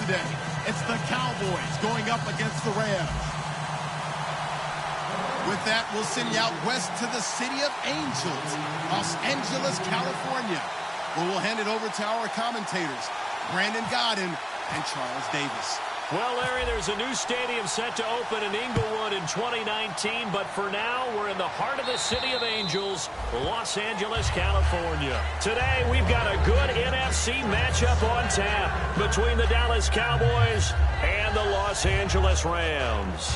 today. It's the Cowboys going up against the Rams. With that, we'll send you out west to the city of Angels, Los Angeles, California, where we'll hand it over to our commentators, Brandon Godden and Charles Davis. Well, Larry, there's a new stadium set to open in Inglewood in 2019, but for now, we're in the heart of the city of Angels, Los Angeles, California. Today, we've got a good NFC matchup on tap between the Dallas Cowboys and the Los Angeles Rams.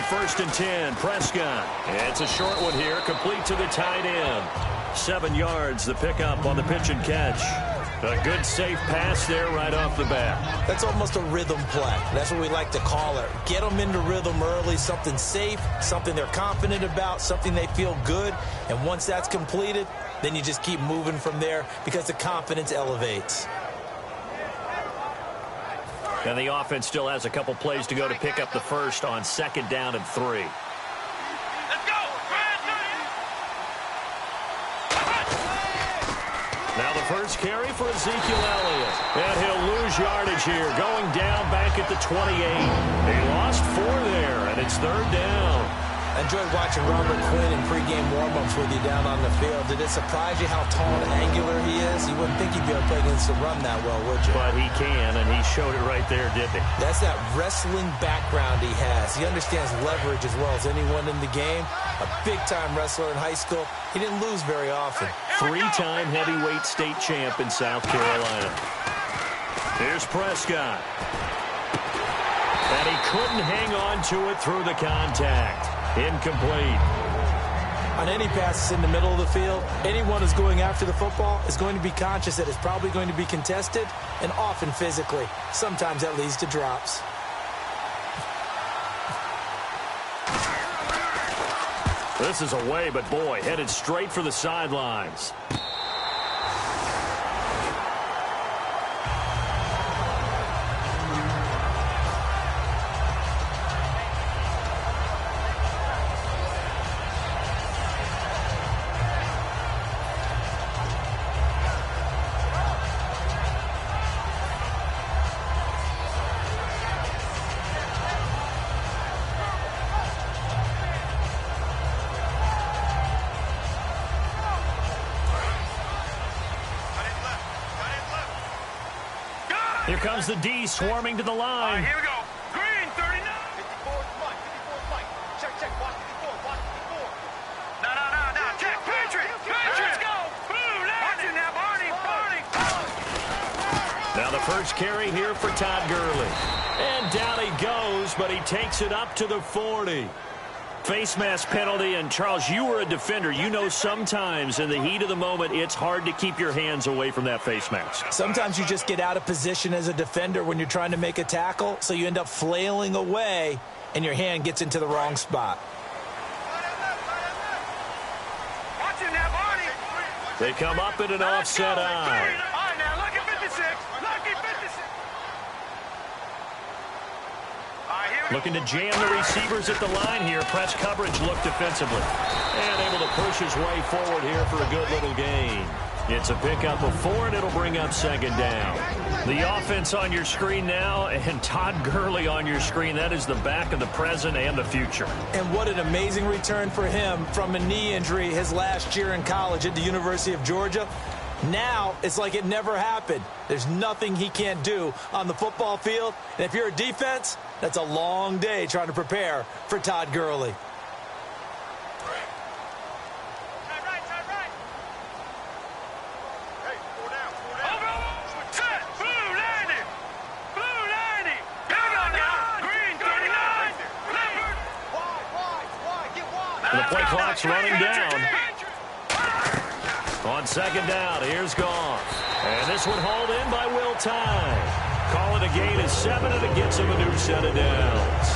First and 10, Prescott. It's a short one here, complete to the tight end. 7 yards, the pickup on the pitch and catch. A good, safe pass there right off the bat. That's almost a rhythm play. That's what we like to call it. Get them into rhythm early, something safe, something they're confident about, something they feel good. And once that's completed, then you just keep moving from there because the confidence elevates. And the offense still has a couple plays to go to pick up the first on 2nd down and 3. Let's go! Now the first carry for Ezekiel Elliott. And he'll lose yardage here, going down back at the 28. He lost 4 there, and it's 3rd down. I enjoyed watching Robert Quinn in pregame warm-ups with you down on the field. Did it surprise you how tall and angular he is? You wouldn't think he'd be able to play against the run that well, would you? But he can, and he showed it right there, didn't he? That's that wrestling background he has. He understands leverage as well as anyone in the game. A big-time wrestler in high school. He didn't lose very often. 3-time heavyweight state champ in South Carolina. Here's Prescott. And he couldn't hang on to it through the contact. Incomplete. On any passes in the middle of the field, anyone who's going after the football is going to be conscious that it's probably going to be contested, and often physically. Sometimes that leads to drops. This is away, but boy, headed straight for the sidelines. Here comes the D swarming to the line. Here we go. Green, 39. 54 Mike. 54 Mike. Check. Watch 54. Watch 54. No. Check. Patriots. Let's go. Blue, watch it now, Barney. Now the first carry here for Todd Gurley. And down he goes, but he takes it up to the 40. Face mask penalty, and Charles, you were a defender. You know sometimes in the heat of the moment, it's hard to keep your hands away from that face mask. Sometimes you just get out of position as a defender when you're trying to make a tackle, so you end up flailing away, and your hand gets into the wrong spot. Watch it now, Barney. They come up in an offset eye. All right, now, look at 56. Lucky 56. Looking to jam the receivers at the line here. Press coverage looked defensively. And able to push his way forward here for a good little gain. It's a pickup of 4, and it'll bring up 2nd down. The offense on your screen now, and Todd Gurley on your screen. That is the back of the present and the future. And what an amazing return for him from a knee injury his last year in college at the University of Georgia. Now, it's like it never happened. There's nothing he can't do on the football field. And if you're a defense, that's a long day trying to prepare for Todd Gurley. Hey, 4 down. Set. Blue 90. Blue 90. Go. Green 39. Leopard. Wide. Get wide. And the play clock's running down. On 2nd down, here's Goff. And this one hauled in by Will Tye. Call it a gain of 7, and it gets him a new set of downs.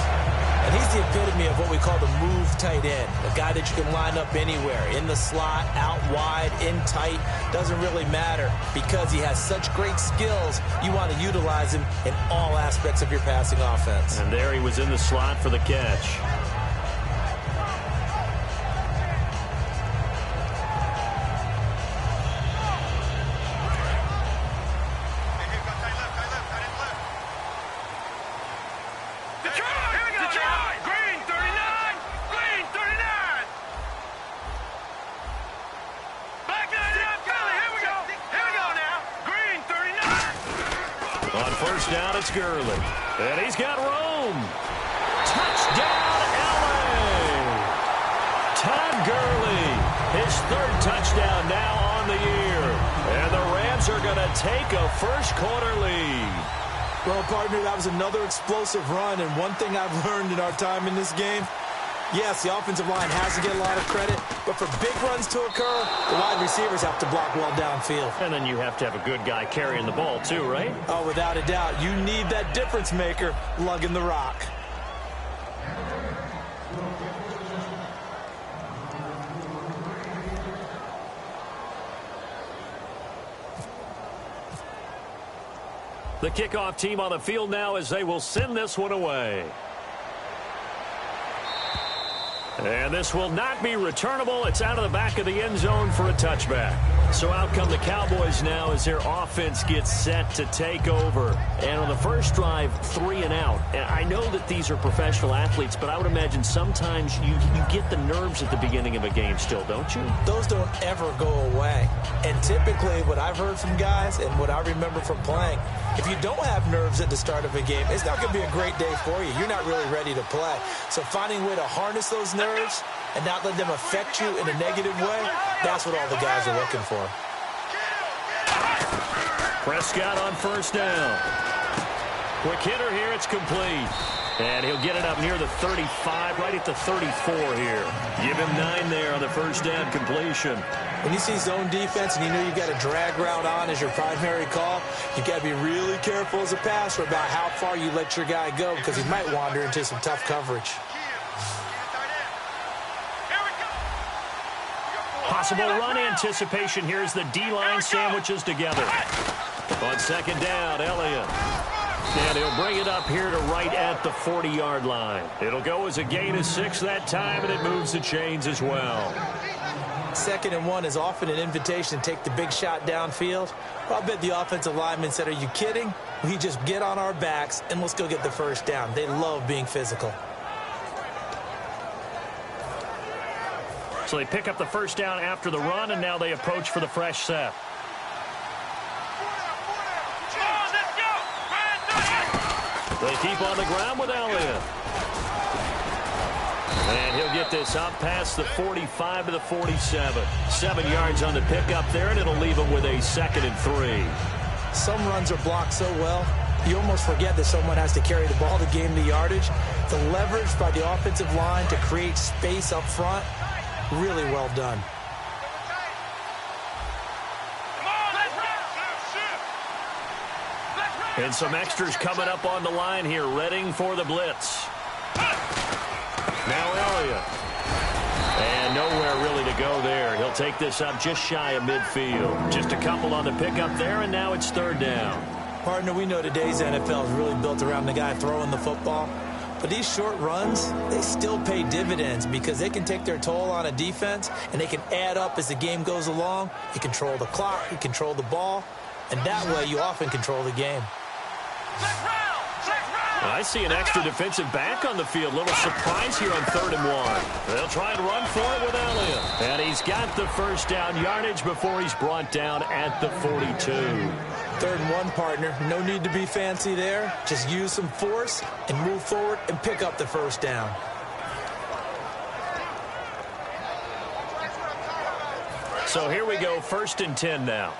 And he's the epitome of what we call the move tight end, a guy that you can line up anywhere, in the slot, out wide, in tight, doesn't really matter because he has such great skills. You want to utilize him in all aspects of your passing offense. And there he was in the slot for the catch. Down, it's Gurley. And he's got room. Touchdown, LA! Todd Gurley, his third touchdown now on the year. And the Rams are going to take a first-quarter lead. Well, partner, that was another explosive run. And one thing I've learned in our time in this game, yes, the offensive line has to get a lot of credit, but for big runs to occur, the wide receivers have to block well downfield. And then you have to have a good guy carrying the ball too, right? Oh, without a doubt. You need that difference maker lugging the rock. The kickoff team on the field now as they will send this one away. And this will not be returnable. It's out of the back of the end zone for a touchback. So out come the Cowboys now as their offense gets set to take over. And on the first drive, 3 and out. And I know that these are professional athletes, but I would imagine sometimes you get the nerves at the beginning of a game still, don't you? Those don't ever go away. And typically what I've heard from guys and what I remember from playing, if you don't have nerves at the start of a game, it's not going to be a great day for you. You're not really ready to play. So finding a way to harness those nerves and not let them affect you in a negative way, that's what all the guys are looking for. Prescott on first down. Quick hitter here, it's complete. And he'll get it up near the 35, right at the 34 here. Give him 9 there on the first down completion. When you see zone defense and you know you've got a drag route on as your primary call, you've got to be really careful as a passer about how far you let your guy go because he might wander into some tough coverage. Possible run anticipation here as the D-line sandwiches together. On second down, Elliott. And he'll bring it up here to right at the 40-yard line. It'll go as a gain of 6 that time, and it moves the chains as well. 2nd and 1 is often an invitation to take the big shot downfield. Well, I bet the offensive lineman said, are you kidding? We just get on our backs, and let's go get the first down. They love being physical. So they pick up the first down after the run, and now they approach for the fresh set. They keep on the ground with Elliott. And he'll get this up past the 45 to the 47. 7 yards on the pickup there, and it'll leave him with a 2nd and 3. Some runs are blocked so well, you almost forget that someone has to carry the ball to gain the yardage. The leverage by the offensive line to create space up front, really well done. And some extras coming up on the line here, readying for the blitz. Now Elliott. And nowhere really to go there. He'll take this up just shy of midfield. Just a couple on the pickup there, and now it's 3rd down. Partner, we know today's NFL is really built around the guy throwing the football. But these short runs, they still pay dividends because they can take their toll on a defense, and they can add up as the game goes along. You control the clock, you control the ball, and that way you often control the game. I see an extra defensive back on the field. Little surprise here on 3rd and 1. They'll try and run for it with Elliott. And he's got the first down yardage before he's brought down at the 42. 3rd and 1, partner. No need to be fancy there. Just use some force and move forward and pick up the first down. So here we go, 1st and 10 now.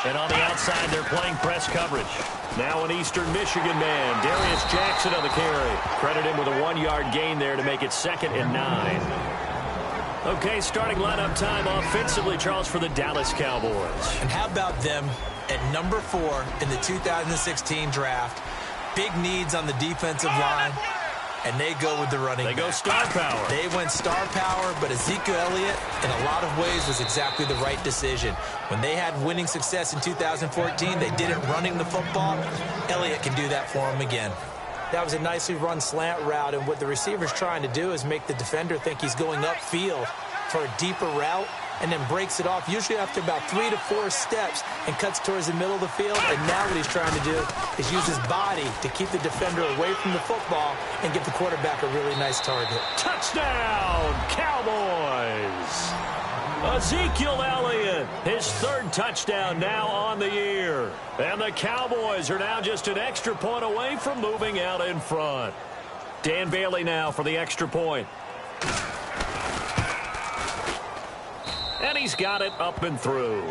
And on the outside, they're playing press coverage. Now an Eastern Michigan man, Darius Jackson on the carry. Credit him with a 1-yard gain there to make it 2nd and 9. Okay, starting lineup time offensively, Charles, for the Dallas Cowboys. And how about them at number 4 in the 2016 draft. Big needs on the defensive line, and they go with the running back. They go star power. They went star power, but Ezekiel Elliott, in a lot of ways, was exactly the right decision. When they had winning success in 2014, they did it running the football. Elliott can do that for them again. That was a nicely run slant route, and what the receiver's trying to do is make the defender think he's going upfield for a deeper route, and then breaks it off, usually after about 3 to 4 steps, and cuts towards the middle of the field. And now what he's trying to do is use his body to keep the defender away from the football and give the quarterback a really nice target. Touchdown, Cowboys! Ezekiel Elliott, his 3rd touchdown now on the year. And the Cowboys are now just an extra point away from moving out in front. Dan Bailey now for the extra point. And he's got it up and through.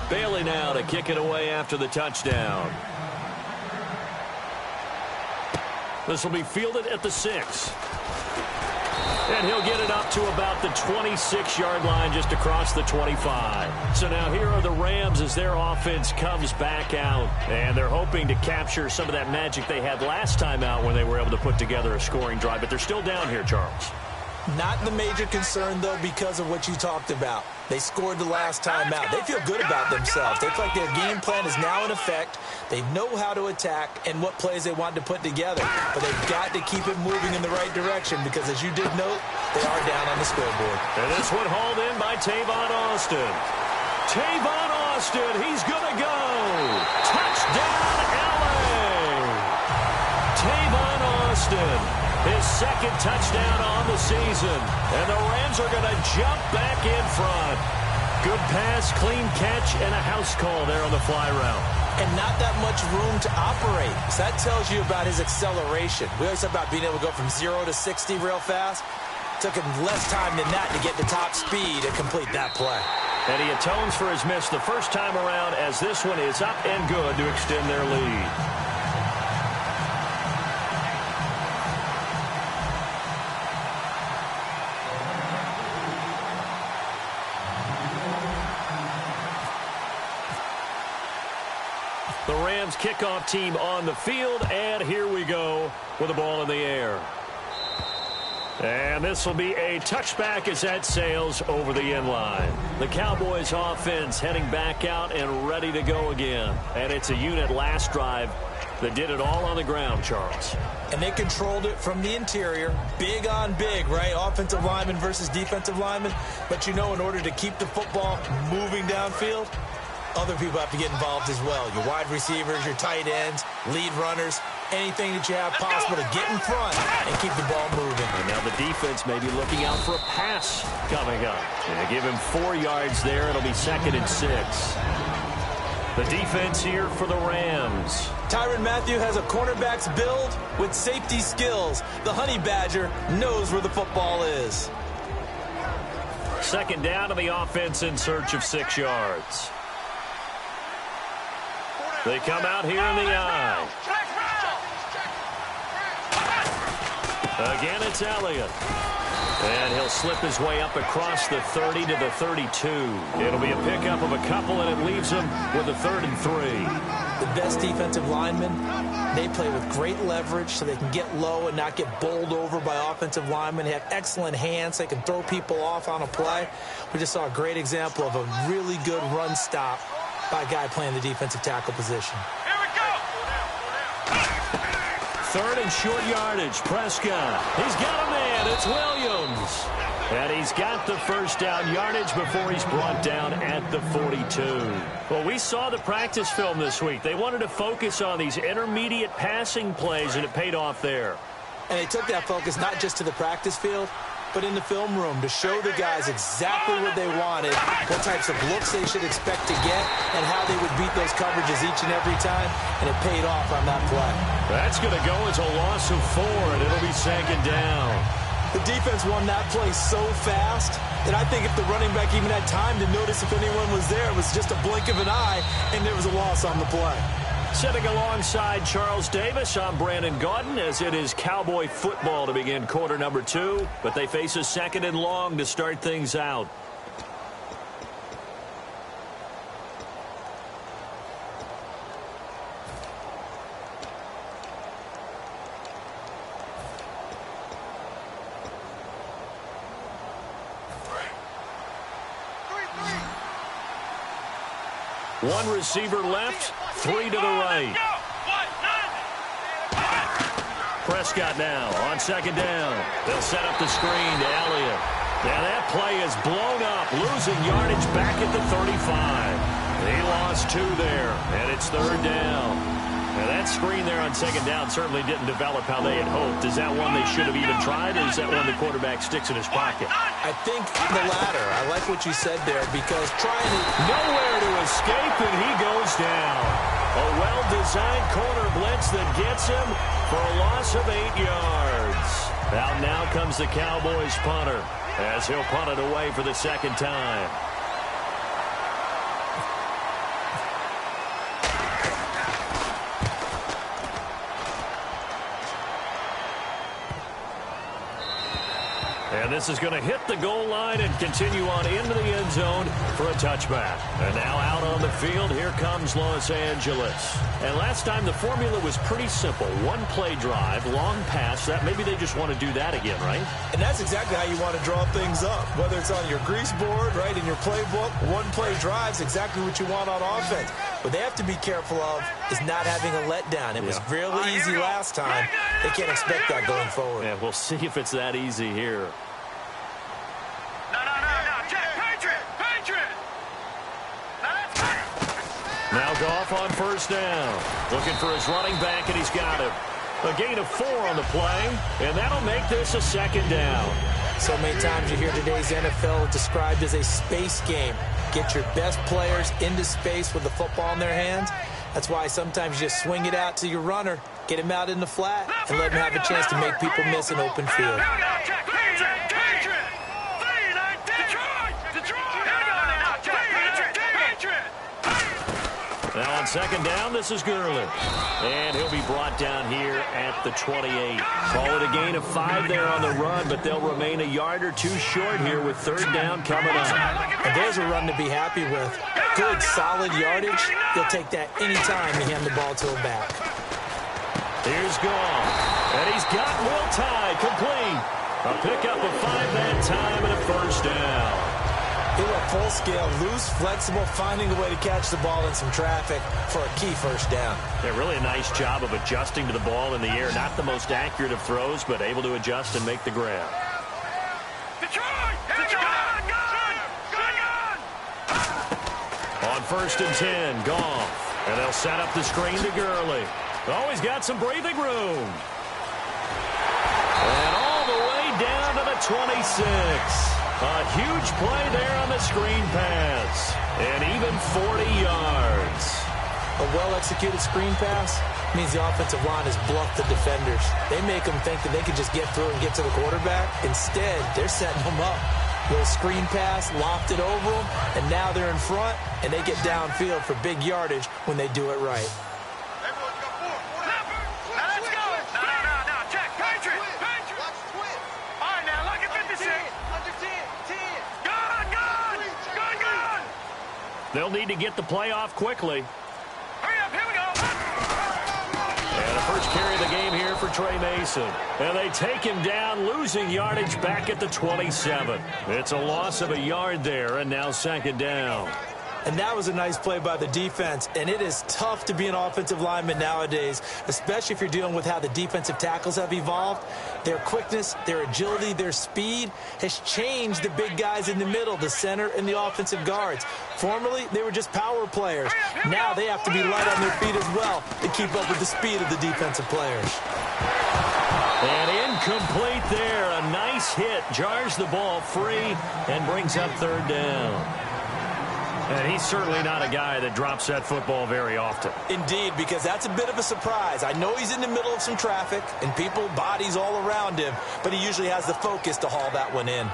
Bailey now to kick it away after the touchdown. This will be fielded at the 6. And he'll get it up to about the 26-yard line, just across the 25. So now here are the Rams as their offense comes back out. And they're hoping to capture some of that magic they had last time out when they were able to put together a scoring drive. But they're still down here, Charles. Not the major concern, though, because of what you talked about. They scored the last time out. They feel good about themselves. They feel like their game plan is now in effect. They know how to attack and what plays they want to put together. But they've got to keep it moving in the right direction because, as you did note, they are down on the scoreboard. And this one hauled in by Tavon Austin. Tavon Austin, he's going to go. Touchdown, LA! Tavon Austin. His 2nd touchdown on the season. And the Rams are going to jump back in front. Good pass, clean catch, and a house call there on the fly route. And not that much room to operate. So that tells you about his acceleration. We always talk about being able to go from 0 to 60 real fast. Took him less time than that to get the top speed and complete that play. And he atones for his miss the first time around as this one is up and good to extend their lead. The Rams kickoff team on the field, and here we go with the ball in the air. And this will be a touchback as that sails over the end line. The Cowboys offense heading back out and ready to go again. And it's a unit last drive that did it all on the ground, Charles. And they controlled it from the interior. Big on big, right? Offensive lineman versus defensive lineman. But you know, in order to keep the football moving downfield, other people have to get involved as well. Your wide receivers, your tight ends, lead runners, anything that you have possible to get in front and keep the ball moving. And now the defense may be looking out for a pass coming up. And they give him 4 yards there. It'll be 2nd and 6. The defense here for the Rams. Tyrann Mathieu has a cornerback's build with safety skills. The Honey Badger knows where the football is. 2nd down to the offense in search of 6 yards. They come out here in the eye. Again, it's Elliott. And he'll slip his way up across the 30 to the 32. It'll be a pickup of a couple, and it leaves him with a 3rd and 3. The best defensive linemen, they play with great leverage so they can get low and not get bowled over by offensive linemen. They have excellent hands. They can throw people off on a play. We just saw a great example of a really good run stop by a guy playing the defensive tackle position. Here we go. 3rd and short yardage. Prescott. He's got a man. It's Williams. And he's got the 1st down yardage before he's brought down at the 42. Well, we saw the practice film this week. They wanted to focus on these intermediate passing plays, and it paid off there. And they took that focus not just to the practice field, but in the film room to show the guys exactly what they wanted, what types of looks they should expect to get, and how they would beat those coverages each and every time, and it paid off on that play. That's going to go as a loss of 4, and it'll be 2nd down. The defense won that play so fast that I think if the running back even had time to notice if anyone was there, it was just a blink of an eye, and there was a loss on the play. Sitting alongside Charles Davis, I'm Brandon Gaudin, as it is Cowboy football to begin quarter number 2, but they face a 2nd and long to start things out. One receiver left, 3 to the right. Prescott now on 2nd down. They'll set up the screen to Elliott. Now that play is blown up, losing yardage back at the 35. He lost 2 there, and it's 3rd down. Now that screen there on 2nd down certainly didn't develop how they had hoped. Is that one they should have even tried, or is that one the quarterback sticks in his pocket? I think the latter. I like what you said there, because trying to... Nowhere to escape, and he goes down. A well-designed corner blitz that gets him for a loss of 8 yards. Out now comes the Cowboys punter, as he'll punt it away for the 2nd time. And this is going to hit the goal line and continue on into the end zone for a touchback. And now out on the field, here comes Los Angeles. And last time the formula was pretty simple. 1 play drive, long pass. That maybe they just want to do that again, right? And that's exactly how you want to draw things up. Whether it's on your grease board, right, in your playbook, 1 play drive is exactly what you want on offense. What they have to be careful of is not having a letdown. It was really easy last time. They can't expect that going forward. Yeah, we'll see if it's that easy here. Now Goff on 1st down. Looking for his running back, and he's got him. A gain of 4 on the play, and that'll make this a 2nd down. So many times you hear today's NFL described as a space game. Get your best players into space with the football in their hands. That's why sometimes you just swing it out to your runner, get him out in the flat, and let him have a chance to make people miss an open field. Now on 2nd down, this is Gurley. And he'll be brought down here at the 28. Call it a gain of 5 there on the run, but they'll remain a yard or 2 short here with 3rd down coming up. And there's a run to be happy with. Good, solid yardage. They'll take that anytime you hand the ball to him back. Here's Goff. And he's got Will Tye complete. A pickup of 5 that time and a 1st down. He went full scale, loose, flexible, finding a way to catch the ball in some traffic for a key 1st down. Yeah, really a nice job of adjusting to the ball in the air. Not the most accurate of throws, but able to adjust and make the grab. On 1st and 10, Goff. And they'll set up the screen to Gurley. Oh, he's got some breathing room. And all the way down to the 26. A huge play there on the screen pass. And even 40 yards. A well-executed screen pass means the offensive line has bluffed the defenders. They make them think that they can just get through and get to the quarterback. Instead, they're setting them up. Little screen pass, lopped it over them, and now they're in front, and they get downfield for big yardage when they do it right. They'll need to get the play off quickly. Hurry up, here we go. And the first carry of the game here for Trey Mason. And they take him down, losing yardage back at the 27. It's a loss of a yard there, and now 2nd down. And that was a nice play by the defense. And it is tough to be an offensive lineman nowadays, especially if you're dealing with how the defensive tackles have evolved. Their quickness, their agility, their speed has changed the big guys in the middle, the center, and the offensive guards. Formerly, they were just power players. Now they have to be light on their feet as well to keep up with the speed of the defensive players. And incomplete there. A nice hit. Jars the ball free and brings up 3rd down. And he's certainly not a guy that drops that football very often. Indeed, because that's a bit of a surprise. I know he's in the middle of some traffic and people, bodies all around him, but he usually has the focus to haul that one in.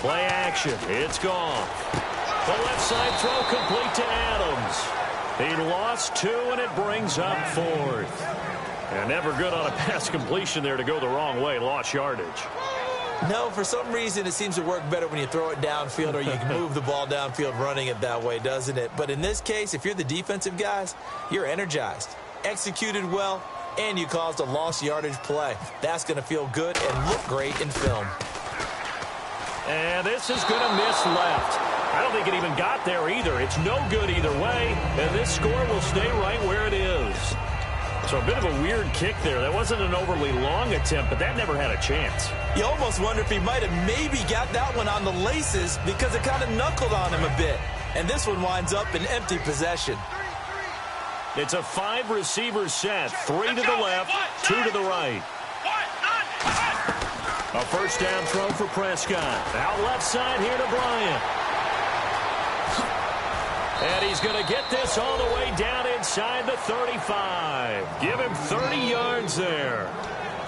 Play action. It's gone. The left side throw complete to Adams. He lost 2, and it brings up 4th. And never good on a pass completion there to go the wrong way. Lost yardage. No, for some reason, it seems to work better when you throw it downfield or you can move the ball downfield running it that way, doesn't it? But in this case, if you're the defensive guys, you're energized, executed well, and you caused a lost yardage play. That's going to feel good and look great in film. And this is going to miss left. I don't think it even got there either. It's no good either way, and this score will stay right where it is. So a bit of a weird kick there. That wasn't an overly long attempt, but that never had a chance. You almost wonder if he might have maybe got that one on the laces because it kind of knuckled on him a bit. And this one winds up in empty possession. It's a 5-receiver set. 3 to the left, 2 to the right. A first down throw for Prescott. Out left side here to Bryant. And he's going to get this all the way down inside the 35. Give him 30 yards there.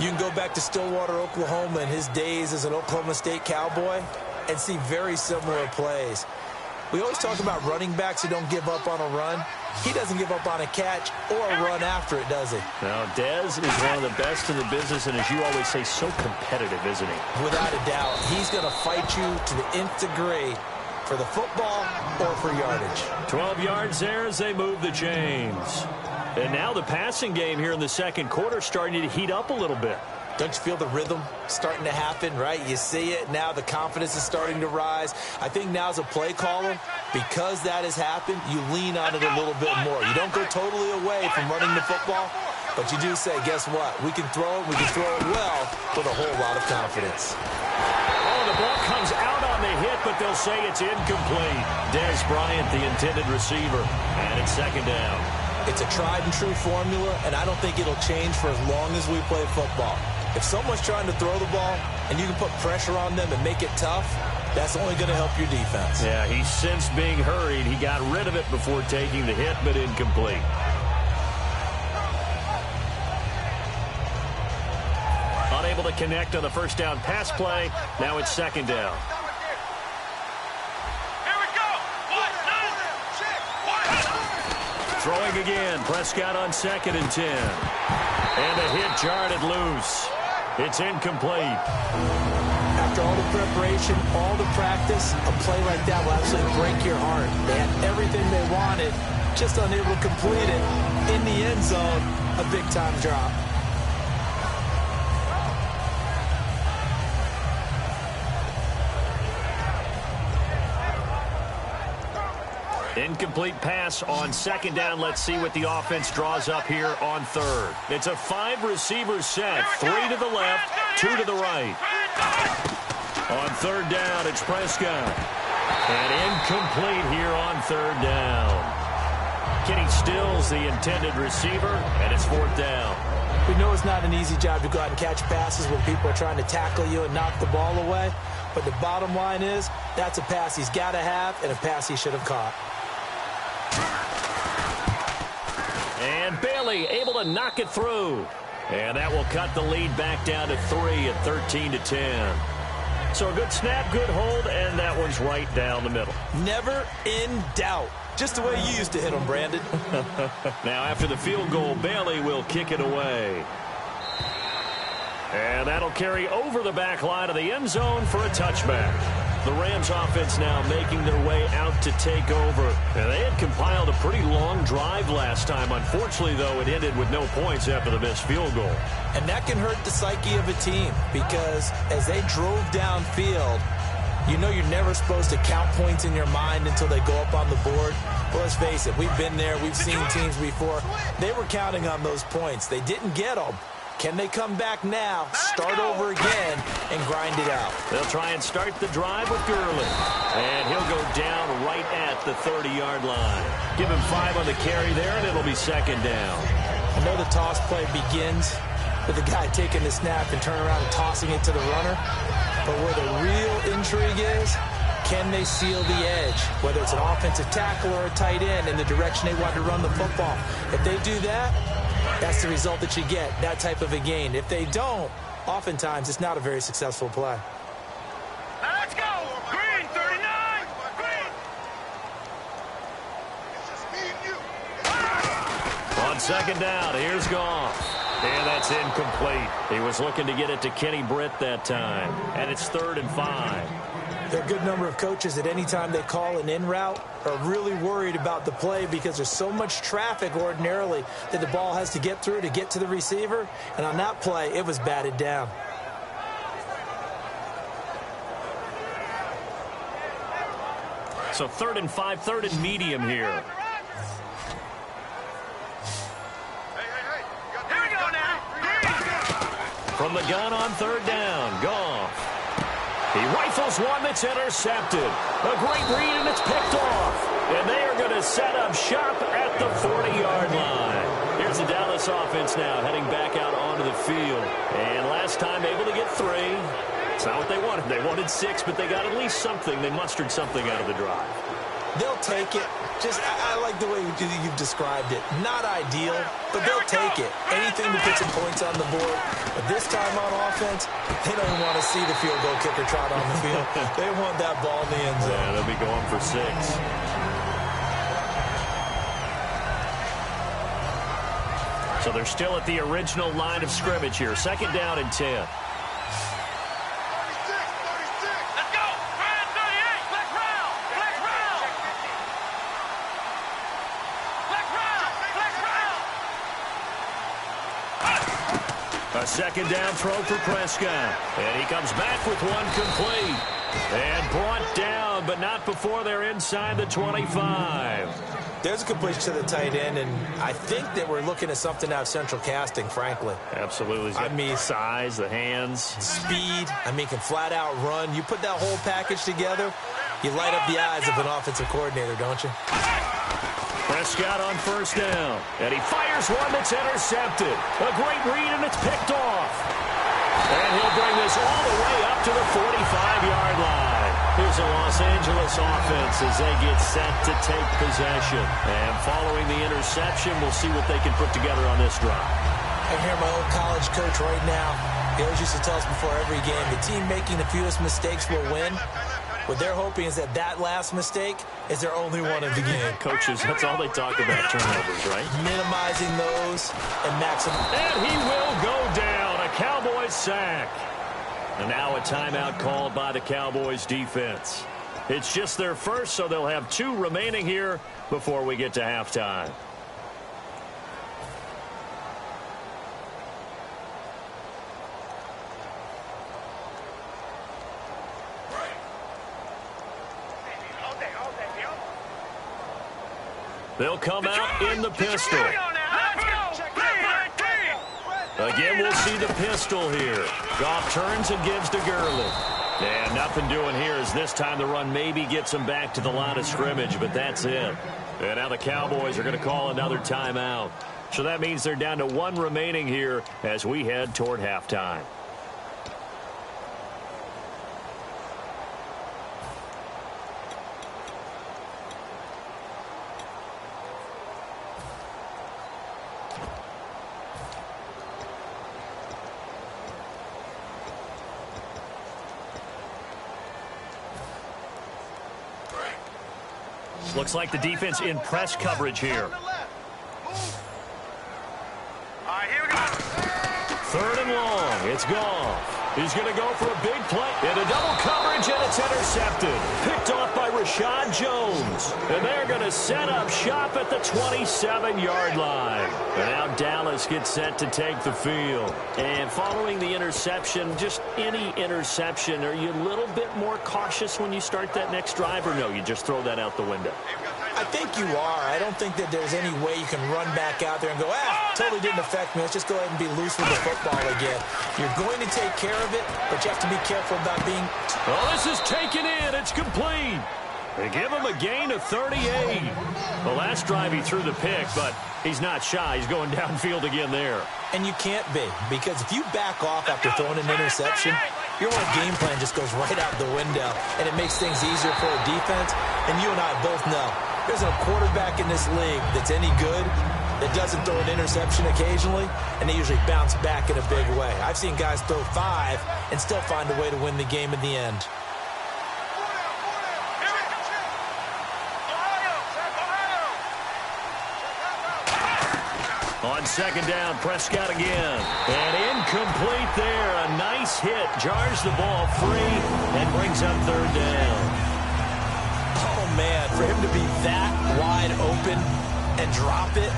You can go back to Stillwater, Oklahoma in his days as an Oklahoma State Cowboy and see very similar plays. We always talk about running backs who don't give up on a run. He doesn't give up on a catch or a run after it, does he? Now, Dez is one of the best in the business, and as you always say, so competitive, isn't he? Without a doubt. He's going to fight you to the nth degree for the football or for yardage. 12 yards there as they move the chains. And now the passing game here in the second quarter starting to heat up a little bit. Don't you feel the rhythm starting to happen, right? You see it. Now the confidence is starting to rise. I think now as a play caller, because that has happened, you lean on it a little bit more. You don't go totally away from running the football, but you do say, guess what? We can throw it. We can throw it well with a whole lot of confidence. Oh, the ball comes out on the hit, but they'll say it's incomplete. Dez Bryant, the intended receiver, and it's second down. It's a tried-and-true formula, and I don't think it'll change for as long as we play football. If someone's trying to throw the ball and you can put pressure on them and make it tough, that's only going to help your defense. Yeah, he sensed being hurried. He got rid of it before taking the hit, but incomplete. Unable to connect on the first down pass play. Now it's second down. Throwing again. Prescott on 2nd and 10. And a hit jarred loose. It's incomplete. After all the preparation, all the practice, a play like that will absolutely break your heart. They had everything they wanted, just unable to complete it. In the end zone, a big-time drop. Incomplete pass on second down. Let's see what the offense draws up here on third. It's a 5-receiver set. 3 to the left, 2 to the right. On third down, it's Prescott. And incomplete here on third down. Kenny Stills, the intended receiver, and it's 4th down. We know it's not an easy job to go out and catch passes when people are trying to tackle you and knock the ball away. But the bottom line is, that's a pass he's got to have and a pass he should have caught. And Bailey able to knock it through. And that will cut the lead back down to 3 at 13-10. So a good snap, good hold, and that one's right down the middle. Never in doubt. Just the way you used to hit them, Brandon. Now after the field goal, Bailey will kick it away. And that'll carry over the back line of the end zone for a touchback. The Rams offense now making their way out to take over. And they had compiled a pretty long drive last time. Unfortunately, though, it ended with no points after the missed field goal. And that can hurt the psyche of a team because as they drove downfield, you know you're never supposed to count points in your mind until they go up on the board. Well, let's face it, we've been there. We've seen teams before. They were counting on those points. They didn't get them. Can they come back now, start over again, and grind it out? They'll try and start the drive with Gurley. And he'll go down right at the 30-yard line. Give him 5 on the carry there, and it'll be second down. I know the toss play begins with the guy taking the snap and turning around and tossing it to the runner. But where the real intrigue is, can they seal the edge? Whether it's an offensive tackle or a tight end in the direction they want to run the football. If they do that, that's the result that you get, that type of a gain. If they don't, oftentimes it's not a very successful play. Let's go! On second down, here's Goff. And that's incomplete. He was looking to get it to Kenny Britt that time. And it's 3rd and 5. There are a good number of coaches that any time they call an in route are really worried about the play because there's so much traffic ordinarily that the ball has to get through to get to the receiver. And on that play, it was batted down. So 3rd and 5, 3rd and medium here. From the gun on 3rd down, Goff. He rifles one that's intercepted. A great read, and it's picked off. And they are going to set up shop at the 40-yard line. Here's the Dallas offense now, heading back out onto the field. And last time able to get 3. It's not what they wanted. They wanted 6, but they got at least something. They mustered something out of the drive. They'll take it. Just, I like the way you've described it. Not ideal, but they'll take it. Anything to put some points on the board. But this time on offense, they don't want to see the field goal kicker trot on the field. They want that ball in the end zone. Yeah, they'll be going for 6. So they're still at the original line of scrimmage here. 2nd down and 10. A 2nd down throw for Prescott. And he comes back with one complete. And brought down, but not before they're inside the 25. There's a completion to the tight end, and I think that we're looking at something out of central casting, frankly. Absolutely. I mean, size, the hands. Speed. I mean, can flat out run. You put that whole package together, you light up the eyes of an offensive coordinator, don't you? Prescott on 1st down. And he fires one that's intercepted. A great read, and it's picked off. And he'll bring this all the way up to the 45-yard line. Here's the Los Angeles offense as they get set to take possession. And following the interception, we'll see what they can put together on this drive. I hear my old college coach right now. He always used to tell us before every game, the team making the fewest mistakes will win. What they're hoping is that that last mistake is their only one of the game. Coaches, that's all they talk about, turnovers, right? Minimizing those and maximizing. And he will go down. A Cowboys sack. And now a timeout called by the Cowboys defense. It's just their first, so they'll have 2 remaining here before we get to halftime. They'll come out in the pistol. Again, we'll see the pistol here. Goff turns and gives to Gurley. And nothing doing here as this time the run maybe gets him back to the line of scrimmage, but that's it. And now the Cowboys are going to call another timeout. So that means they're down to 1 remaining here as we head toward halftime. Looks like the defense in press coverage here. All right, here we go. 3rd and long. It's Goff. He's going to go for a big play. And a double coverage, and it's intercepted. Picked off by Rashad Jones. And they're going to set up shop at the 27-yard line. And now Dallas gets set to take the field. And following the interception, just any interception, are you a little bit more cautious when you start that next drive, or no, you just throw that out the window? I think you are. I don't think that there's any way you can run back out there and go, totally didn't affect me. Let's just go ahead and be loose with the football again. You're going to take care of it, but you have to be careful about being... Oh, this is taken in. It's complete. They give him a gain of 38. The last drive he threw the pick, but he's not shy. He's going downfield again there. And you can't be, because if you back off after throwing an interception, your whole game plan just goes right out the window, and it makes things easier for a defense. And you and I both know there's a quarterback in this league that's any good that doesn't throw an interception occasionally, and they usually bounce back in a big way. I've seen guys throw 5 and still find a way to win the game in the end. On second down, Prescott again. And incomplete there. A nice hit. Jars the ball free and brings up third down. Oh, man, for him to be that wide open and drop it.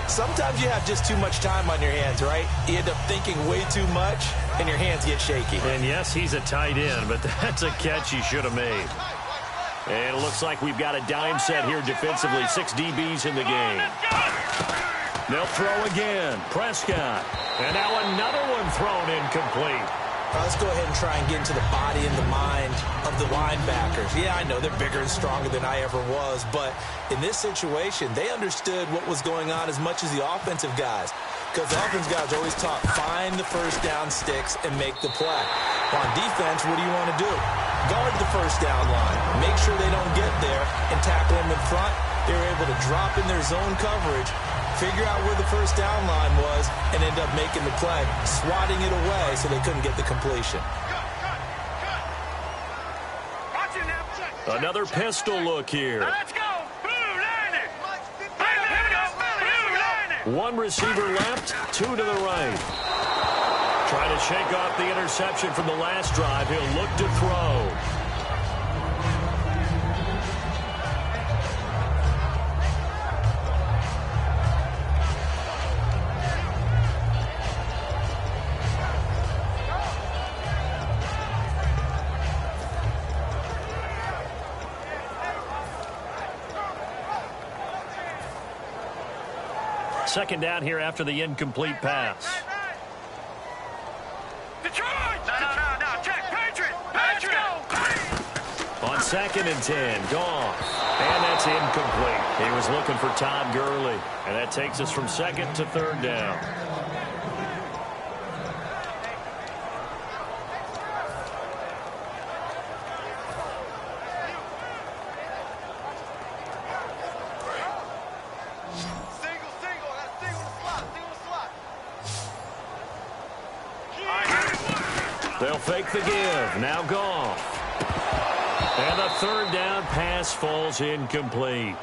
Sometimes you have just too much time on your hands, right? You end up thinking way too much, and your hands get shaky. And yes, he's a tight end, but that's a catch he should have made. And it looks like we've got a dime set here defensively. 6 DBs in the game. They'll throw again. Prescott. And now another one thrown incomplete. Let's go ahead and try and get into the body and the mind of the linebackers. Yeah, I know they're bigger and stronger than I ever was, but in this situation, they understood what was going on as much as the offensive guys. Because the offensive guys are always taught, find the first down sticks and make the play. On defense, what do you want to do? Guard the first down line. Make sure they don't get there and tackle them in front. They were able to drop in their zone coverage, figure out where the first down line was, and end up making the play, swatting it away so they couldn't get the completion. Another pistol look here. Let's go. One receiver left, 2 to the right. Trying to shake off the interception from the last drive. He'll look to throw. Second down here after the incomplete pass. Detroit! No. Check. Patriot! On second and 10, gone. And that's incomplete. He was looking for Todd Gurley. And that takes us from second to third down. They'll fake the give. Now Goff. And the third down pass falls incomplete.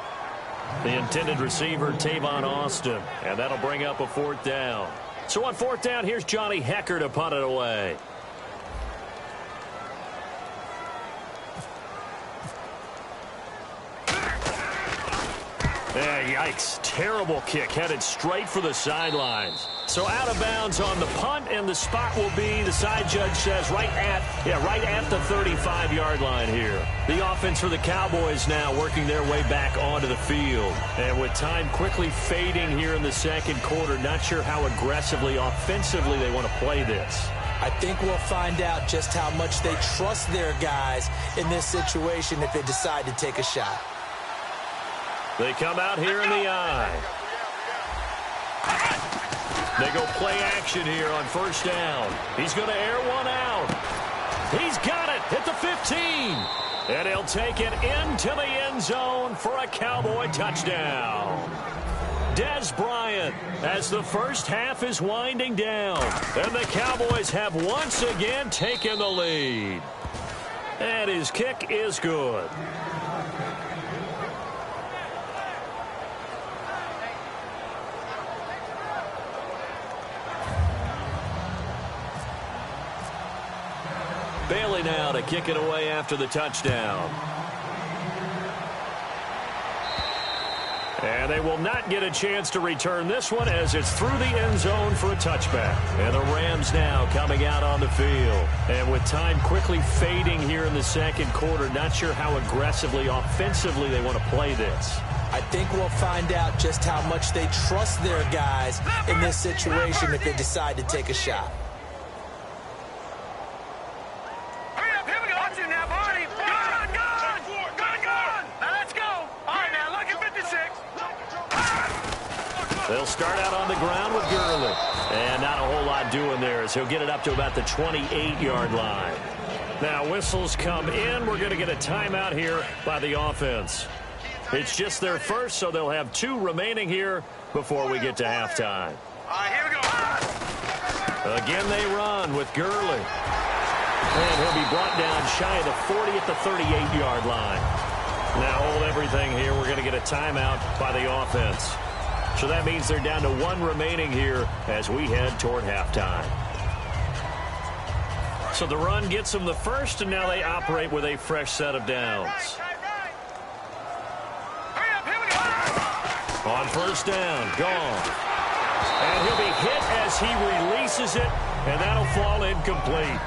The intended receiver, Tavon Austin. And that'll bring up a fourth down. So on fourth down, here's Johnny Hecker to punt it away. Yikes. Terrible kick. Headed straight for the sidelines. So out of bounds on the punt, and the spot will be, the side judge says, right at the 35-yard line here. The offense for the Cowboys now working their way back onto the field. And with time quickly fading here in the second quarter, not sure how aggressively, offensively they want to play this. I think we'll find out just how much they trust their guys in this situation if they decide to take a shot. They come out here in the eye. They go play action here on first down. He's going to air one out. He's got it at the 15. And he'll take it into the end zone for a Cowboy touchdown. Dez Bryant, as the first half is winding down. And the Cowboys have once again taken the lead. And his kick is good. Bailey now to kick it away after the touchdown. And they will not get a chance to return this one as it's through the end zone for a touchback. And the Rams now coming out on the field. And with time quickly fading here in the second quarter, not sure how aggressively, offensively they want to play this. I think we'll find out just how much they trust their guys in this situation if they decide to take a shot. They'll start out on the ground with Gurley. And not a whole lot doing there as he'll get it up to about the 28-yard line. Now whistles come in. We're going to get a timeout here by the offense. It's just their first, so they'll have 2 remaining here before we get to halftime. All right, here we go. Again, they run with Gurley. And he'll be brought down shy of the 40 at the 38-yard line. Now hold everything here. We're going to get a timeout by the offense. So that means they're down to 1 remaining here as we head toward halftime. So the run gets them the first, and now they operate with a fresh set of downs. On first down, gone. And he'll be hit as he releases it, and that'll fall incomplete.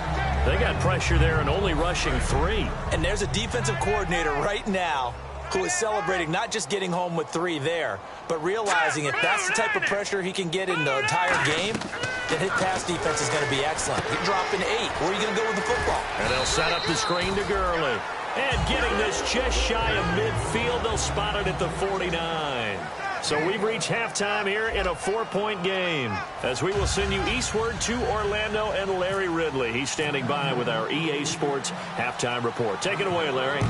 They got pressure there and only rushing 3. And there's a defensive coordinator right now who is celebrating not just getting home with 3 there, but realizing if that's the type of pressure he can get in the entire game, then his pass defense is going to be excellent. You're dropping 8. Where are you going to go with the football? And they'll set up the screen to Gurley. And getting this just shy of midfield, they'll spot it at the 49. So we've reached halftime here in a 4-point game as we will send you eastward to Orlando and Larry Ridley. He's standing by with our EA Sports halftime report. Take it away, Larry.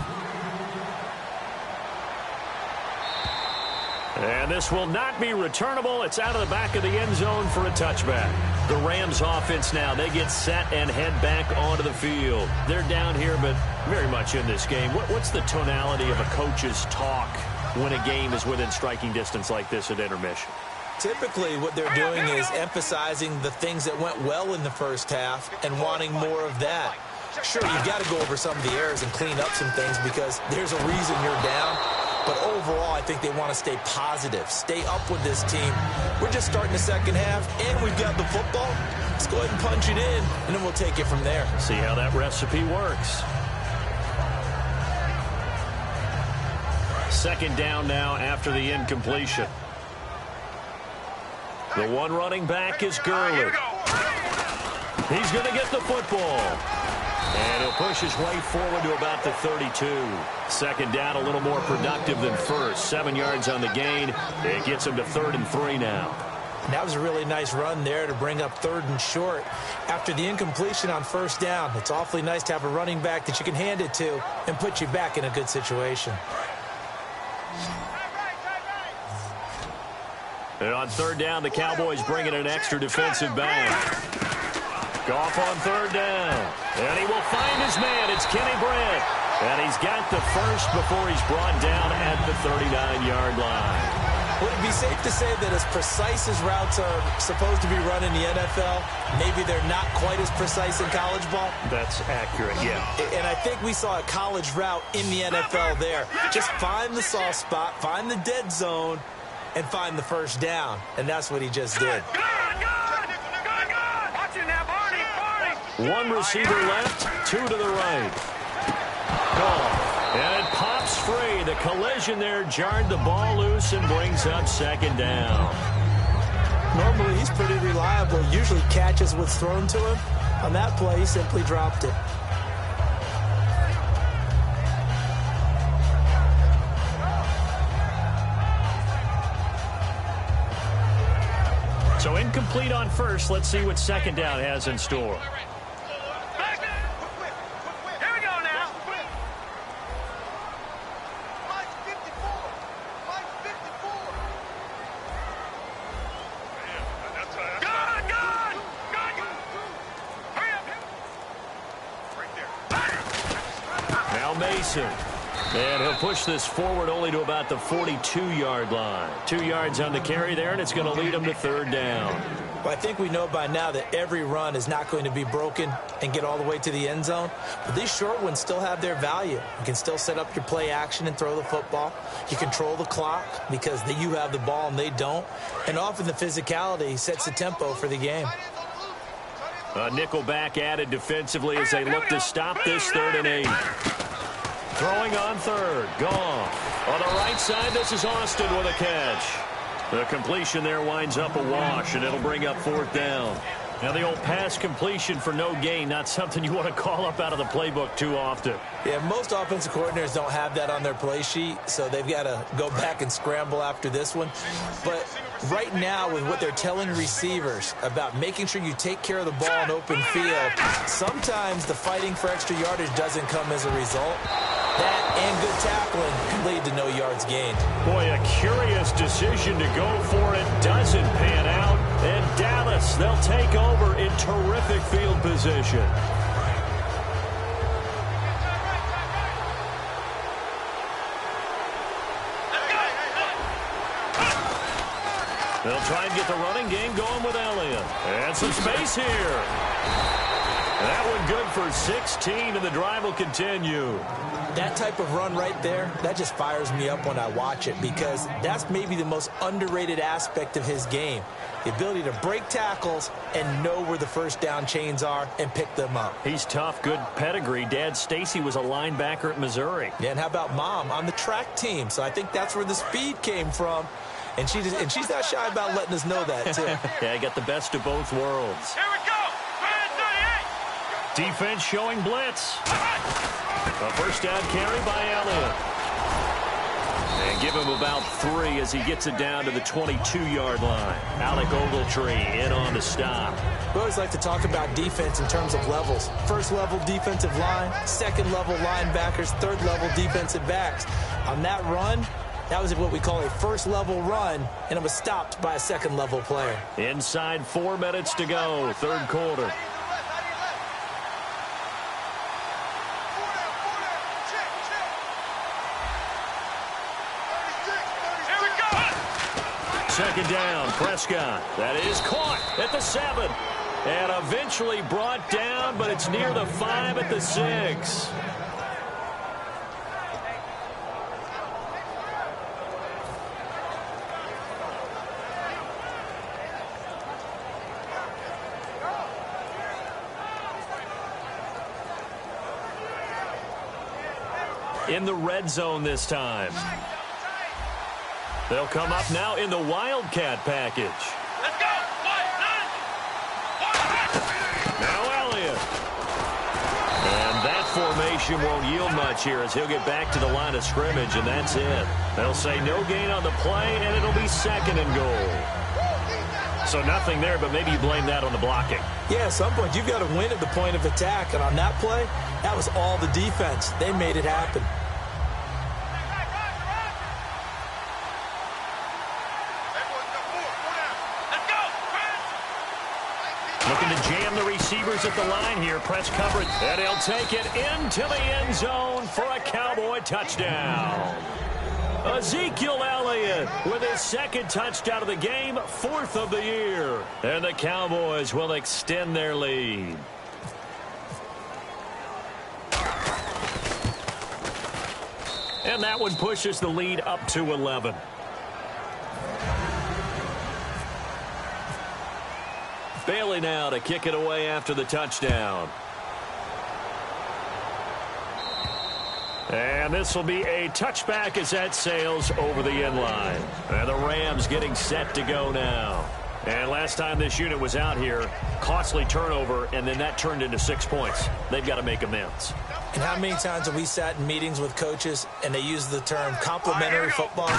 And this will not be returnable. It's out of the back of the end zone for a touchback. The Rams offense now, they get set and head back onto the field. They're down here, but very much in this game. What's the tonality of a coach's talk when a game is within striking distance like this at intermission? Typically, what they're doing is emphasizing the things that went well in the first half and wanting more of that. Sure, you've got to go over some of the errors and clean up some things because there's a reason you're down. But overall, I think they want to stay positive, stay up with this team. We're just starting the second half, and we've got the football. Let's go ahead and punch it in, and then we'll take it from there. See how that recipe works. Second down now after the incompletion. The one running back is Gurley. He's going to get the football. And he'll push his way forward to about the 32. Second down, a little more productive than first. 7 yards on the gain. It gets him to 3rd and 3 now. And that was a really nice run there to bring up 3rd and short. After the incompletion on first down, it's awfully nice to have a running back that you can hand it to and put you back in a good situation. And on 3rd down, the Cowboys bring in an extra defensive back. Goff on 3rd down. And he will find his man. It's Kenny Brett. And he's got the first before he's brought down at the 39-yard line. Would it be safe to say that as precise as routes are supposed to be run in the NFL, maybe they're not quite as precise in college ball? That's accurate, yeah. And I think we saw a college route in the NFL there. Just find the soft spot, find the dead zone, and find the first down. And that's what he just did. One receiver left, 2 to the right. Gone. And it pops free. The collision there jarred the ball loose and brings up 2nd down. Normally, he's pretty reliable. Usually catches what's thrown to him. On that play, he simply dropped it. So incomplete on first. Let's see what 2nd down has in store. And he'll push this forward only to about the 42-yard line. 2 yards on the carry there, and it's going to lead him to 3rd down. Well, I think we know by now that every run is not going to be broken and get all the way to the end zone. But these short ones still have their value. You can still set up your play action and throw the football. You control the clock because you have the ball and they don't. And often the physicality sets the tempo for the game. A nickel back added defensively as they look to stop this 3rd and 8. Throwing on 3rd. Gone. On the right side, this is Austin with a catch. The completion there winds up a wash, and it'll bring up 4th down. Now, the old pass completion for no gain, not something you want to call up out of the playbook too often. Yeah, most offensive coordinators don't have that on their play sheet, so they've got to go back and scramble after this one. But right now, with what they're telling receivers about making sure you take care of the ball in open field, sometimes the fighting for extra yardage doesn't come as a result. That and good tackling can lead to no yards gained. Boy, a curious decision to go for it. Doesn't pan out. And Dallas, they'll take over in terrific field position. They'll try and get the running game going with Elliott. And some space here. That one good for 16, and the drive will continue. That type of run right there, that just fires me up when I watch it, because that's maybe the most underrated aspect of his game. The ability to break tackles and know where the first down chains are and pick them up. He's tough, good pedigree. Dad, Stacy, was a linebacker at Missouri. Yeah, and how about Mom on the track team? So I think that's where the speed came from. And she's not shy about letting us know that, too. Yeah, I got the best of both worlds. Here we go. Defense showing blitz. A first down carry by Elliott. And give him about 3 as he gets it down to the 22-yard line. Alec Ogletree in on the stop. We always like to talk about defense in terms of levels. First level defensive line, second level linebackers, third level defensive backs. On that run, that was what we call a first level run, and it was stopped by a second level player. Inside 4 minutes to go, third quarter. Second down, Prescott. That is caught at the 7. And eventually brought down, but it's near the 5 at the 6. In the red zone this time. They'll come up now in the Wildcat package. Let's go. Now Elliott. And that formation won't yield much here as he'll get back to the line of scrimmage, and that's it. They'll say no gain on the play, and it'll be 2nd and goal. So nothing there, but maybe you blame that on the blocking. Yeah, at some point you've got to win at the point of attack, and on that play, that was all the defense. They made it happen. Looking to jam the receivers at the line here. Press coverage. And he'll take it into the end zone for a Cowboy touchdown. Ezekiel Elliott with his 2nd touchdown of the game, 4th of the year. And the Cowboys will extend their lead. And that one pushes the lead up to 11. Bailey now to kick it away after the touchdown. And this will be a touchback as that sails over the end line. And the Rams getting set to go now. And last time this unit was out here, costly turnover, and then that turned into 6 points. They've got to make amends. And how many times have we sat in meetings with coaches and they use the term complementary football?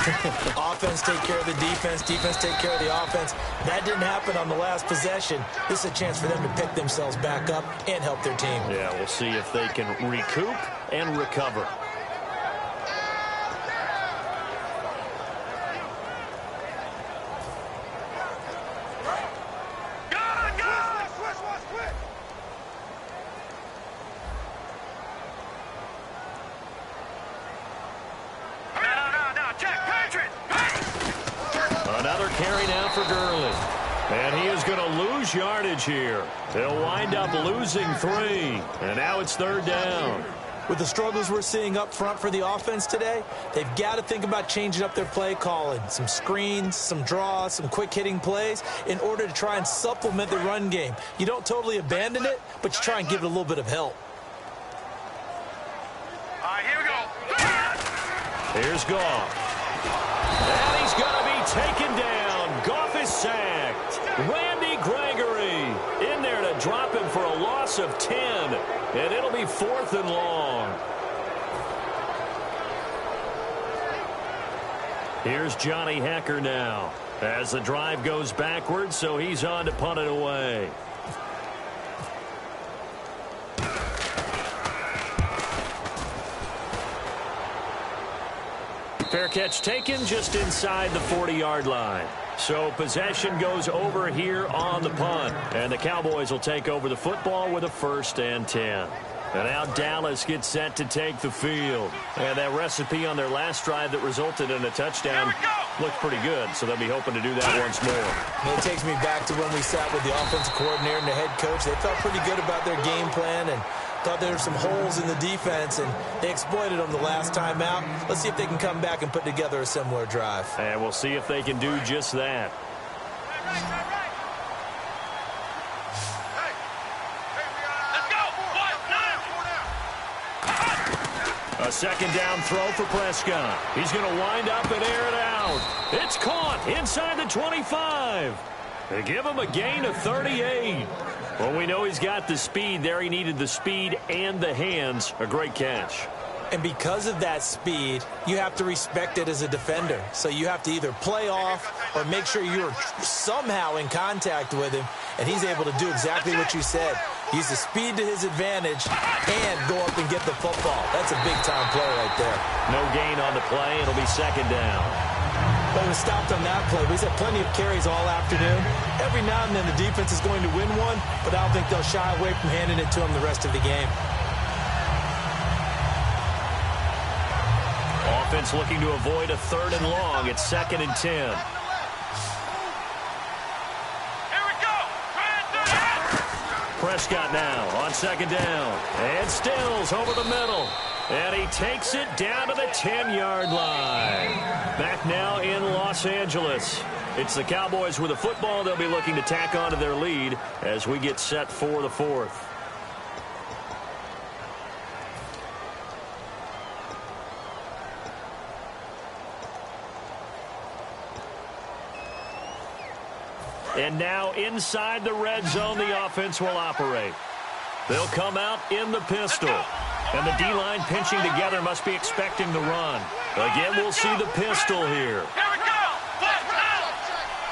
Offense take care of the defense, defense take care of the offense. That didn't happen on the last possession. This is a chance for them to pick themselves back up and help their team. Yeah, we'll see if they can recoup and recover. Another carry now for Gurley. And he is going to lose yardage here. They'll wind up losing 3. And now it's 3rd down. With the struggles we're seeing up front for the offense today, they've got to think about changing up their play calling. Some screens, some draws, some quick-hitting plays in order to try and supplement the run game. You don't totally abandon it, but you try and give it a little bit of help. All right, here we go. Here's Goff. And he's going to be taken down. Goff is sacked. Randy Gregory in there to drop him for a loss of 10. And it'll be 4th and long. Here's Johnny Hecker now as the drive goes backwards, so he's on to punt it away. Fair catch taken just inside the 40-yard line. So possession goes over here on the punt. And the Cowboys will take over the football with a 1st and 10. And now Dallas gets set to take the field. And that recipe on their last drive that resulted in a touchdown looks pretty good, so they'll be hoping to do that once more. It takes me back to when we sat with the offensive coordinator and the head coach. They felt pretty good about their game plan and thought there were some holes in the defense, and they exploited them the last time out. Let's see if they can come back and put together a similar drive. And we'll see if they can do just that. A second down throw for Prescott. He's going to wind up and air it out. It's caught inside the 25. They give him a gain of 38. Well, we know he's got the speed there. He needed the speed and the hands. A great catch. And because of that speed, you have to respect it as a defender. So you have to either play off or make sure you're somehow in contact with him. And he's able to do exactly what you said. Use the speed to his advantage and go up and get the football. That's a big-time play right there. No gain on the play. It'll be second down. But we stopped on that play. We've had plenty of carries all afternoon. Every now and then the defense is going to win one, but I don't think they'll shy away from handing it to them the rest of the game. Offense looking to avoid a 3rd and long. It's 2nd and 10. Prescott now on 2nd down. And Stills over the middle. And he takes it down to the 10-yard line. Back now in Los Angeles. It's the Cowboys with the football. They'll be looking to tack on to their lead as we get set for the 4th. And now inside the red zone, the offense will operate. They'll come out in the pistol. And the D-line pinching together must be expecting the run. Again, we'll see the pistol here.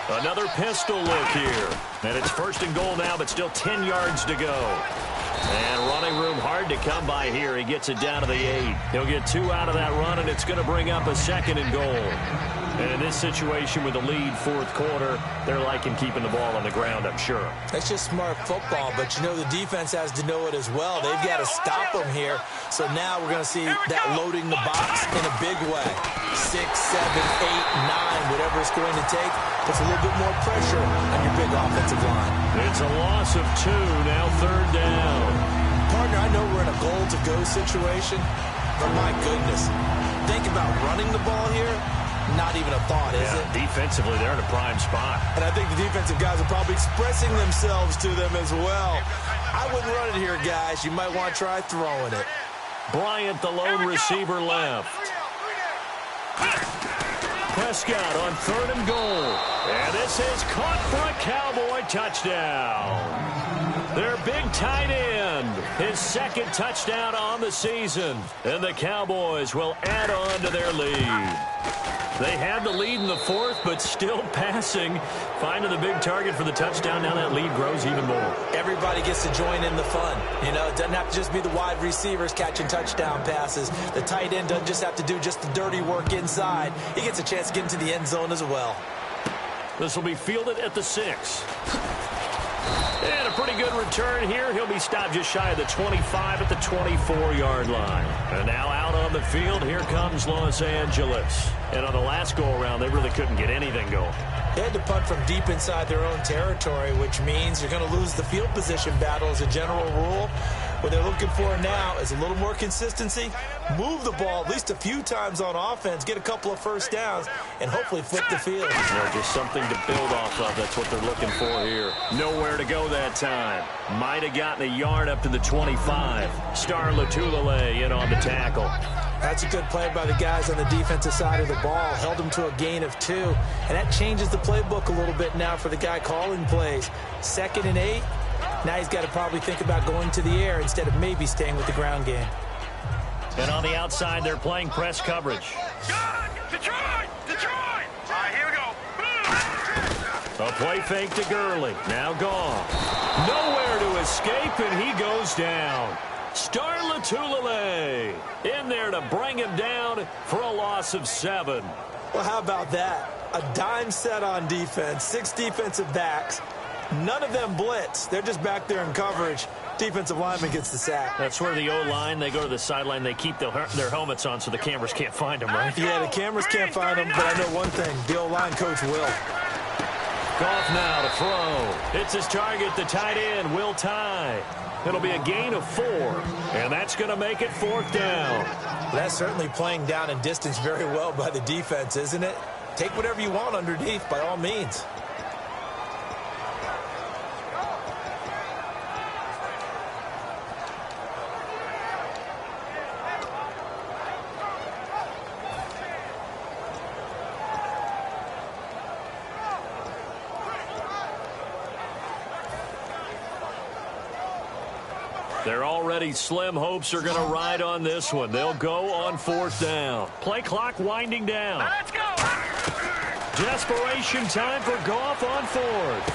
Another pistol look here. And it's 1st and goal now, but still 10 yards to go. And running room hard to come by here. He gets it down to the 8. He'll get 2 out of that run, and it's going to bring up a 2nd and goal. And in this situation with the lead 4th quarter, they're liking keeping the ball on the ground, I'm sure. That's just smart football, but you know the defense has to know it as well. They've got to stop them here. So now we're going to see that loading the box in a big way. 6, 7, 8, 9, whatever it's going to take, puts a little bit more pressure on your big offensive line. It's a loss of 2, now 3rd down. Partner, I know we're in a goal-to-go situation, but my goodness, think about running the ball here. Not even a thought, is it? Defensively, they're in a prime spot. And I think the defensive guys are probably expressing themselves to them as well. I wouldn't run it here, guys. You might want to try throwing it. Bryant, the lone receiver, left. Prescott on 3rd and goal. And this is caught for a Cowboy touchdown. Their big tight end, his 2nd touchdown on the season. And the Cowboys will add on to their lead. They had the lead in the 4th, but still passing. Finding the big target for the touchdown. Now that lead grows even more. Everybody gets to join in the fun. You know, it doesn't have to just be the wide receivers catching touchdown passes. The tight end doesn't just have to do just the dirty work inside. He gets a chance to get into the end zone as well. This will be fielded at the 6. And a pretty good return here. He'll be stopped just shy of the 25 at the 24-yard line. And now out on the field, here comes Los Angeles. And on the last go-around, they really couldn't get anything going. They had to punt from deep inside their own territory, which means you're going to lose the field position battle as a general rule. What they're looking for now is a little more consistency, move the ball at least a few times on offense, get a couple of first downs, and hopefully flip the field. Just something to build off of. That's what they're looking for here. Nowhere to go that time. Might have gotten a yard up to the 25. Star Latulele in on the tackle. That's a good play by the guys on the defensive side of the ball. Held them to a gain of 2. And that changes the playbook a little bit now for the guy calling plays. 2nd and 8. Now he's got to probably think about going to the air instead of maybe staying with the ground game. And on the outside, they're playing press coverage. Detroit! Detroit! All right, here we go. A play fake to Gurley. Now gone. Nowhere to escape, and he goes down. Star Latulele in there to bring him down for a loss of 7. Well, how about that? A dime set on defense, 6 defensive backs. None of them blitz. They're just back there in coverage. Defensive lineman gets the sack. That's where the O-line, they go to the sideline, they keep their helmets on so the cameras can't find them, right? Yeah, the cameras can't find them, but I know one thing. The O-line coach will. Goff now to throw. It's his target, the tight end, Will Tye. It'll be a gain of 4, and that's going to make it 4th down. That's certainly playing down and distance very well by the defense, isn't it? Take whatever you want underneath, by all means. They're already slim hopes are going to ride on this one. They'll go on 4th down. Play clock winding down. Let's go. Desperation time for Goff on 4th.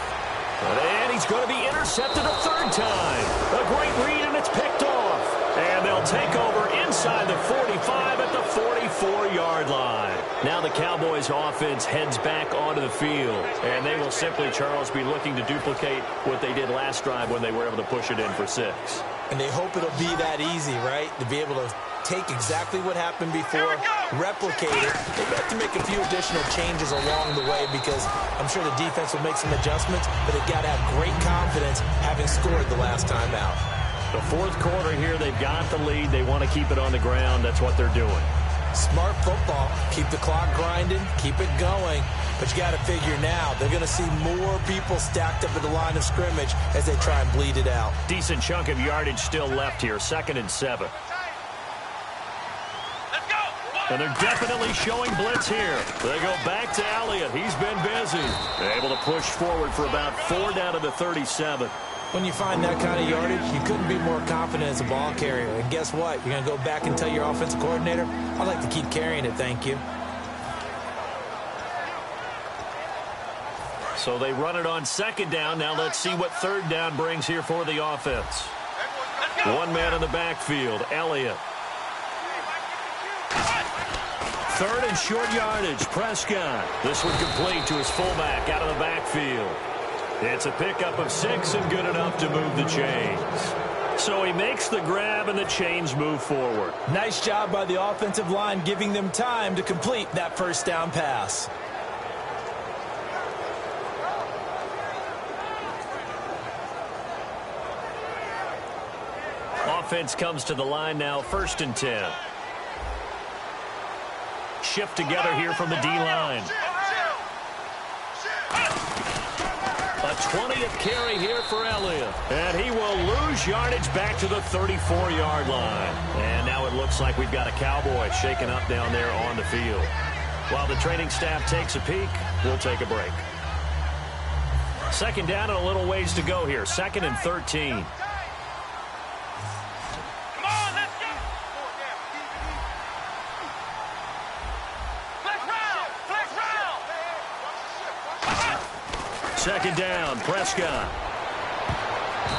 And he's going to be intercepted a 3rd time. A great read, and it's picked off. And they'll take over inside the 45 at the 44-yard line. Now the Cowboys offense heads back onto the field. And they will simply, Charles, be looking to duplicate what they did last drive when they were able to push it in for 6. And they hope it'll be that easy, right? To be able to take exactly what happened before, replicate it. They have to make a few additional changes along the way because I'm sure the defense will make some adjustments, but they've got to have great confidence having scored the last time out. The 4th quarter here, they've got the lead. They want to keep it on the ground. That's what they're doing. Smart football. Keep the clock grinding. Keep it going. But you got to figure now, they're going to see more people stacked up at the line of scrimmage as they try and bleed it out. Decent chunk of yardage still left here. 2nd and 7. Let's go. And they're definitely showing blitz here. They go back to Elliott. He's been busy. They're able to push forward for about 4 down to the 37. When you find that kind of yardage, you couldn't be more confident as a ball carrier. And guess what? You're going to go back and tell your offensive coordinator, I'd like to keep carrying it, thank you. So they run it on 2nd down. Now let's see what 3rd down brings here for the offense. One man in the backfield, Elliott. 3rd and short yardage, Prescott. This one complete to his fullback out of the backfield. It's a pickup of 6 and good enough to move the chains. So he makes the grab and the chains move forward. Nice job by the offensive line giving them time to complete that 1st down pass. Offense comes to the line now, 1st and 10. Shift together here from the D-line. A 20th carry here for Elliott. And he will lose yardage back to the 34-yard line. And now it looks like we've got a Cowboy shaken up down there on the field. While the training staff takes a peek, we'll take a break. 2nd down and a little ways to go here. 2nd and 13. Second down, Prescott.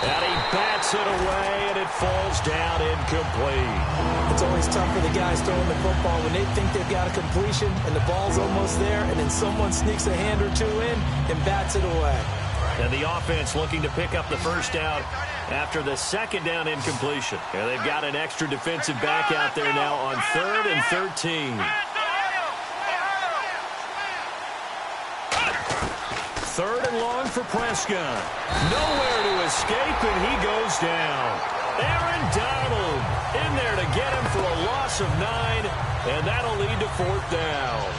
And he bats it away, and it falls down incomplete. It's always tough for the guys throwing the football when they think they've got a completion and the ball's almost there, and then someone sneaks a hand or 2 in and bats it away. And the offense looking to pick up the 1st down after the 2nd down incompletion. And they've got an extra defensive back out there now on 3rd and 13. 3rd and long for Prescott. Nowhere to escape, and he goes down. Aaron Donald in there to get him for a loss of 9, and that'll lead to 4th down.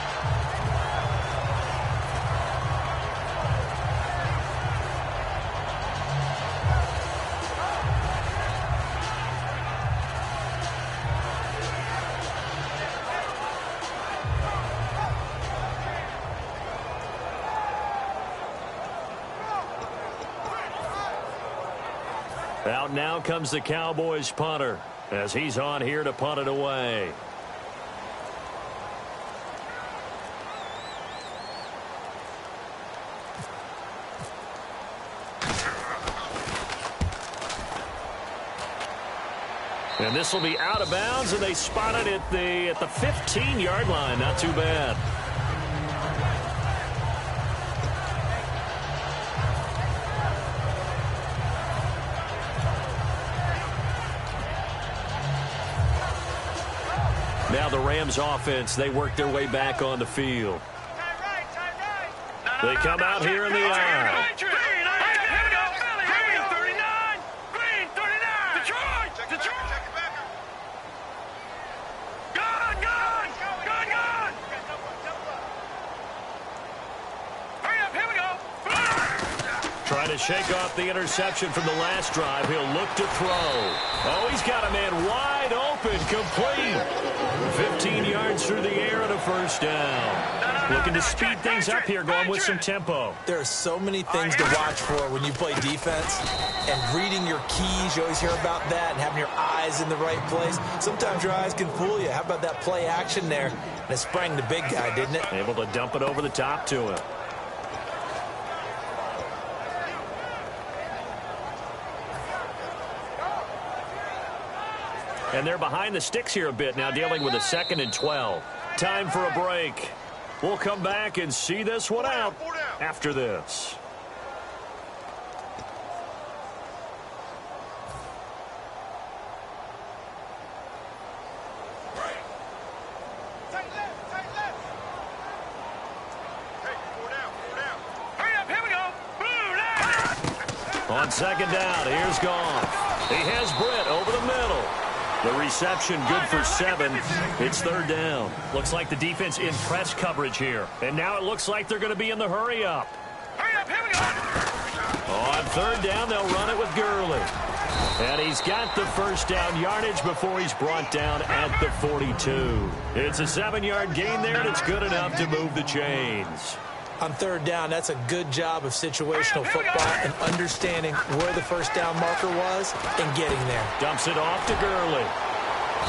Out now comes the Cowboys punter as he's on here to punt it away. And this will be out of bounds, and they spot it at the 15-yard line. Not too bad. Now the Rams offense, they work their way back on the field. They come out here in the eye. Trying to shake off the interception from the last drive. He'll look to throw. Oh, he's got a man wide open, complete. 15 yards through the air and a first down. Looking to speed things up here, going with some tempo. There are so many things to watch for when you play defense. And reading your keys, you always hear about that, and having your eyes in the right place. Sometimes your eyes can fool you. How about that play action there? And it sprang the big guy, didn't it? Able to dump it over the top to him. And they're behind the sticks here a bit now, dealing with a 2nd and 12. Time for a break. We'll come back and see this one out after this. On 2nd down, here's Goff. He has Britt over the middle. The reception good for 7. It's 3rd down. Looks like the defense in press coverage here. And now it looks like they're going to be in the hurry up. Hurry up, here we go. On 3rd down, they'll run it with Gurley. And he's got the first down yardage before he's brought down at the 42. It's a 7-yard gain there, and it's good enough to move the chains. On 3rd down, that's a good job of situational football and understanding where the first down marker was and getting there. Dumps it off to Gurley.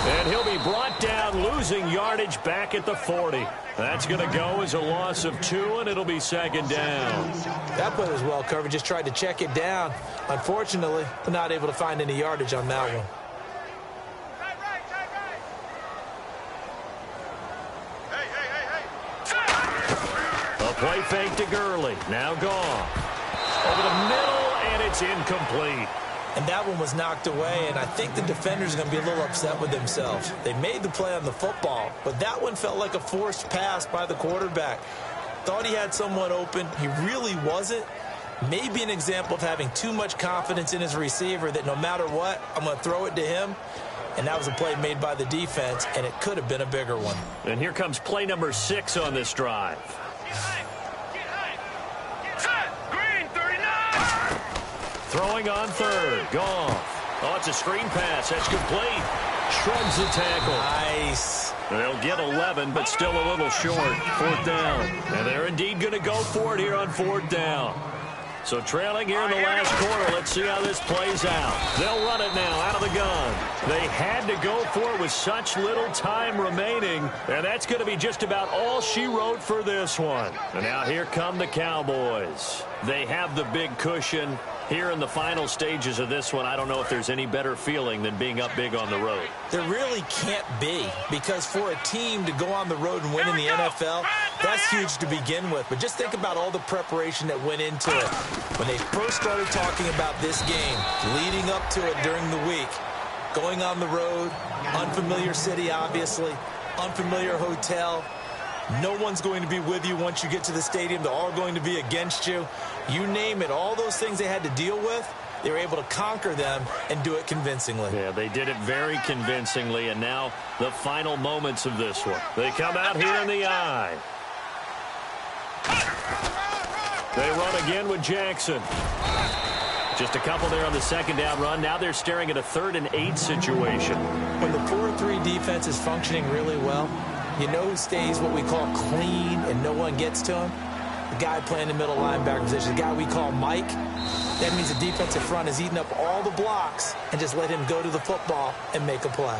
And he'll be brought down, losing yardage back at the 40. That's going to go as a loss of 2, and it'll be 2nd down. That play was well covered. Just tried to check it down. Unfortunately, we're not able to find any yardage on that one. Play fake to Gurley. Now Goff. Over the middle, and it's incomplete. And that one was knocked away, and I think the defenders are going to be a little upset with themselves. They made the play on the football, but that one felt like a forced pass by the quarterback. Thought he had someone open. He really wasn't. Maybe an example of having too much confidence in his receiver that no matter what, I'm going to throw it to him. And that was a play made by the defense, and it could have been a bigger one. And here comes play number 6 on this drive. Throwing on 3rd. Goff. Oh, it's a screen pass. That's complete. Shrugs the tackle. Nice. They'll get 11, but still a little short. 4th down. And they're indeed going to go for it here on 4th down. So trailing here in the last quarter. Let's see how this plays out. They'll run it now out of the gun. They had to go for it with such little time remaining. And that's going to be just about all she wrote for this one. And now here come the Cowboys. They have the big cushion. Here in the final stages of this one, I don't know if there's any better feeling than being up big on the road. There really can't be, because for a team to go on the road and win in the NFL, that's huge to begin with. But just think about all the preparation that went into it. When they first started talking about this game, leading up to it during the week, going on the road, unfamiliar city, obviously, unfamiliar hotel. No one's going to be with you once you get to the stadium. They're all going to be against you. You name it, all those things they had to deal with, they were able to conquer them and do it convincingly. Yeah, they did it very convincingly, and now the final moments of this one. They come out here in the eye. They run again with Jackson. Just a couple there on the 2nd down run. Now they're staring at a 3rd and 8 situation. When the 4-3 defense is functioning really well, you know who stays what we call clean and no one gets to him? The guy playing the middle linebacker position, the guy we call Mike. That means the defensive front is eating up all the blocks and just let him go to the football and make a play.